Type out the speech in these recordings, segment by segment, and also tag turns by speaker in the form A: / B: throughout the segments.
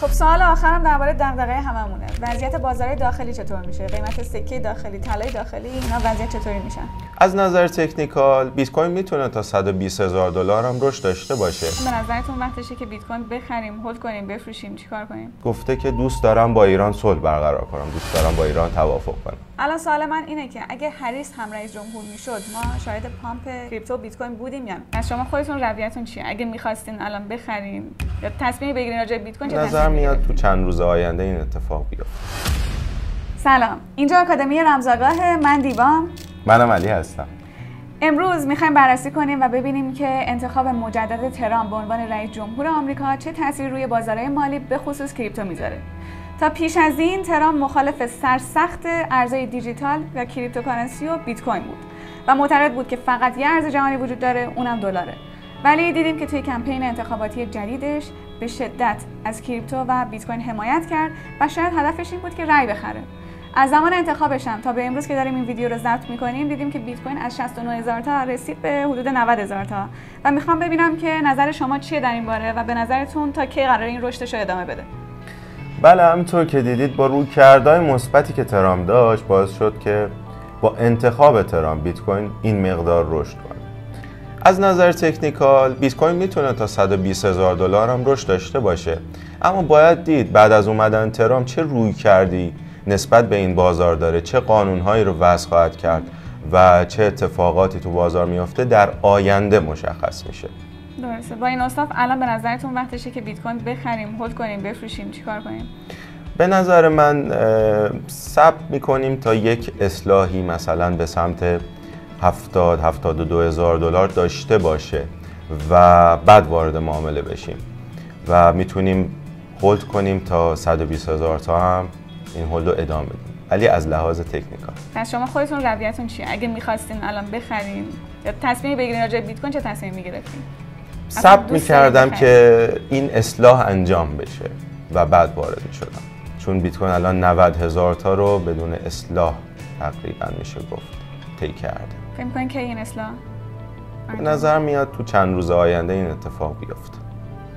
A: خب سوال آخرم درباره دغدغه هممونه. وضعیت بازار داخلی چطور میشه؟ قیمت سکه داخلی، طلای داخلی، اینا وضعیت چطوری میشن؟
B: از نظر تکنیکال بیت کوین میتونه تا $120,000 هم رشد داشته باشه.
A: به نظرتون وقتشه که بیت کوین بخریم، هولد کنیم، بفروشیم، چیکار کنیم؟
B: گفته که دوست دارم با ایران صلح برقرار کنم، دوست دارم با ایران توافق کنم.
A: الان سوال من اینه که اگه هریس هم رئیس جمهور میشد، ما شاهد پامپ کریپتو بیت کوین بودیم یا نه؟ از شما خودتون رویتون چیه؟ اگه می‌خواستین الان بخرین یا تصمیم بگیرین راجع به بیت کوین چه
B: نظر میاد تو چند روز آینده این اتفاق بیفته.
A: سلام، اینجا آکادمی رمزآگاه، من دیوام.
B: منم علی هستم.
A: امروز میخوایم بررسی کنیم و ببینیم که انتخاب مجدد ترامپ به عنوان رئیس جمهور آمریکا چه تأثیری روی بازارهای مالی به خصوص کریپتو میذاره. تا پیش از این ترامپ مخالف سرسخت ارزهای دیجیتال و کریپتوکارنسی و بیت کوین بود و معتقد بود که فقط یه ارز جهانی وجود داره، اونم دلاره. ولی دیدیم که توی کمپین انتخاباتی جدیدش به شدت از کریپتو و بیت کوین حمایت کرد و شاید هدفش این بود که رأی بخره. از زمان انتخابش هم تا به امروز که داریم این ویدیو رو ضبط می‌کنیم دیدیم که بیت کوین از 69,000 تا رسید به حدود 90,000 تا و میخوام ببینم که نظر شما چیه در این باره و به نظرتون تا کی قراره این رشدش رو ادامه بده.
B: بله، همونطور که دیدید با رویکردهای مثبتی که ترامپ داشت باعث شد که با انتخاب ترامپ بیت کوین این مقدار رشد کنه. از نظر تکنیکال بیت کوین میتونه تا $120,000 هم رشد داشته باشه، اما باید دید بعد از اومدن ترامپ چه رویکردی نسبت به این بازار داره، چه قانونهایی رو وضع خواهد کرد و چه اتفاقاتی تو بازار میفته در آینده مشخص میشه.
A: درسته. با این اوصاف الان به نظرتون وقتشه که بیت کوین بخریم، هولد کنیم، بفروشیم، چیکار کنیم؟
B: به نظر من صبر میکنیم تا یک اصلاحی مثلا به سمت 72,000 دلار داشته باشه و بعد وارد معامله بشیم و میتونیم هولد کنیم تا 120,000 تا هم این هولد رو ادامه بدیم، ولی از لحاظ تکنیکال.
A: پس شما خودتون رویتون چیه؟ اگه میخواستین الان بخرین یا تصمیم بگیرین راجع به بیت کوین چه تصمیمی میگرفتین؟
B: صبر میکردم که این اصلاح انجام بشه و بعد وارد میشدم، چون بیت کوین الان 90,000 تا رو بدون اصلاح تقریبا میشه گفت طی کرده.
A: فکر می‌کنین که این اصلاح
B: به نظر میاد تو چند روز آینده این اتفاق بیفته.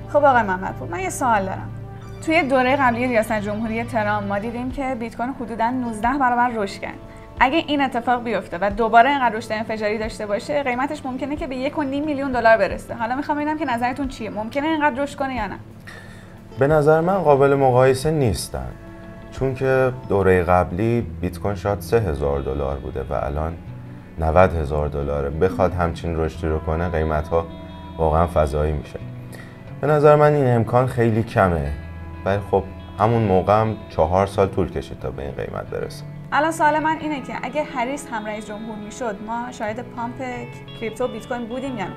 A: خب آقای محمدپور، من یه سوال دارم. توی دوره قبلی ریاست جمهوری ترامپ ما دیدیم که بیت کوین حدوداً 19 برابر رشد کرد. اگه این اتفاق بیفته و دوباره اینقدر رشد انفجاری داشته باشه، قیمتش ممکنه که به 1.5 میلیون دلار برسه. حالا میخوام ببینم که نظرتون چیه؟ ممکنه اینقدر رشد کنه یا نه؟
B: به نظر من قابل مقایسه نیستن، چون که دوره قبلی بیت کوین شاید $3,000 بوده و الان $90,000. بخواد همچین رشدی رو کنه قیمت‌ها واقعا فضایی میشه. به نظر من این امکان خیلی کمه، ولی خب همون موقع هم 4 سال طول کشید تا به این قیمت برسه.
A: الان سوال من اینه که اگه هریس هم رئیس جمهور میشد، ما شاهد پامپ کریپتو بیت کوین بودیم یا نه؟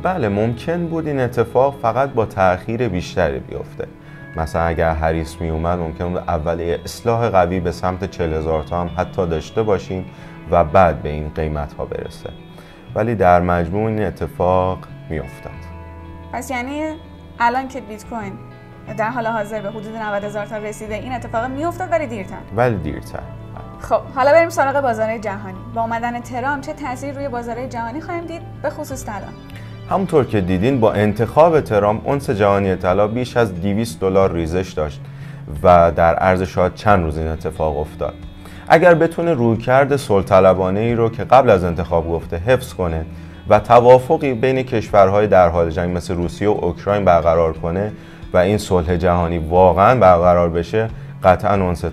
B: بله، ممکن بود این اتفاق فقط با تأخیر بیشتری بیفته. مثلا اگر هریس می اومد ممکن بود اول یه اصلاح قوی به سمت 40,000 تا هم حتی داشته باشیم و بعد به این قیمت ها برسه، ولی در مجموع این اتفاق می افتاد.
A: پس یعنی الان که بیت کوین در حال حاضر به حدود 90,000 تا رسیده این اتفاق می افتاد ولی دیرتر. خب حالا بریم سراغ بازارهای جهانی. با اومدن ترامپ چه تأثیری روی بازارهای جهانی خواهیم دید، به خصوص طلا؟
B: همونطور که دیدین با انتخاب ترامپ اونس جهانی طلا بیش از $200 ریزش داشت و در عرض شاید چند روز این اتفاق افتاد. اگر بتونه رویکرد صلح‌طلبانه‌ای رو که قبل از انتخاب گفته حفظ کنه و توافقی بین کشورهای در حال جنگ مثل روسیه و اوکراین برقرار کنه و این صلح جهانی واقعا برقرار بشه، قطعاً اونس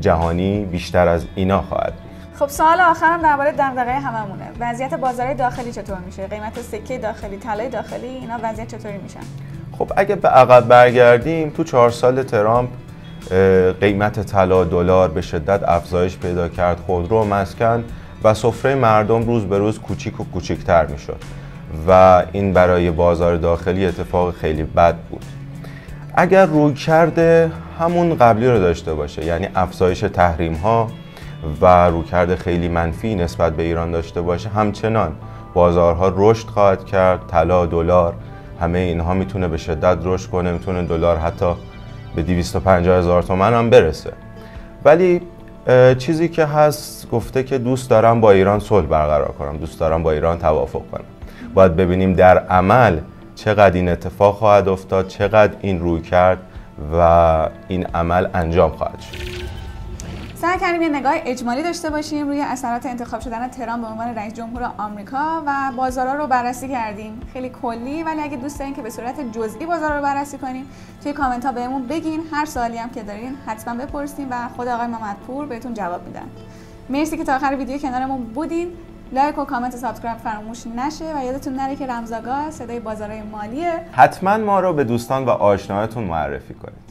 B: جهانی بیشتر از اینا خواهد.
A: خب سوال آخرم درباره دغدغه هممونه. وضعیت بازار داخلی چطور میشه؟ قیمت سکه داخلی، طلای داخلی، اینا وضعیت چطوری میشن؟
B: خب اگه به عقب برگردیم، تو 4 سال ترامپ قیمت طلا دلار به شدت افزایش پیدا کرد، خودرو و مسکن و سفره مردم روز به روز کوچیک و کوچیک‌تر میشد و این برای بازار داخلی اتفاق خیلی بد بود. اگر رویکرد همون قبلی رو داشته باشه، یعنی افزایش تحریم‌ها و رویکرد خیلی منفی نسبت به ایران داشته باشه، همچنان بازارها رشد خواهد کرد. طلا، دلار، همه اینها میتونه به شدت رشد کنه، میتونه دلار حتی به 250,000 تومان هم برسه. ولی چیزی که هست، گفته که دوست دارم با ایران صلح برقرار کنم، دوست دارم با ایران توافق کنم. باید ببینیم در عمل چقدر این اتفاق خواهد افتاد، چقدر این رویکرد و این عمل انجام خواهد شد.
A: سعی کردیم یه نگاه اجمالی داشته باشیم روی اثرات انتخاب شدن ترامپ به عنوان رئیس جمهور آمریکا و بازارها رو بررسی کردیم، خیلی کلی. ولی اگه دوست دارین که به صورت جزئی بازار رو بررسی کنیم، توی کامنت ها بهمون بگین. هر سوالی هم که دارین حتما بپرسین و خود آقای محمدپور بهتون جواب میدن. مرسی که تا آخر ویدیو کنارمون بودین. لایک و کامنت و سابسکرایب فراموش نشه و یادتون نره که رمزآگاه صدای بازارهای مالیه.
B: حتما ما رو به دوستان و آشناهاتون معرفی کنید.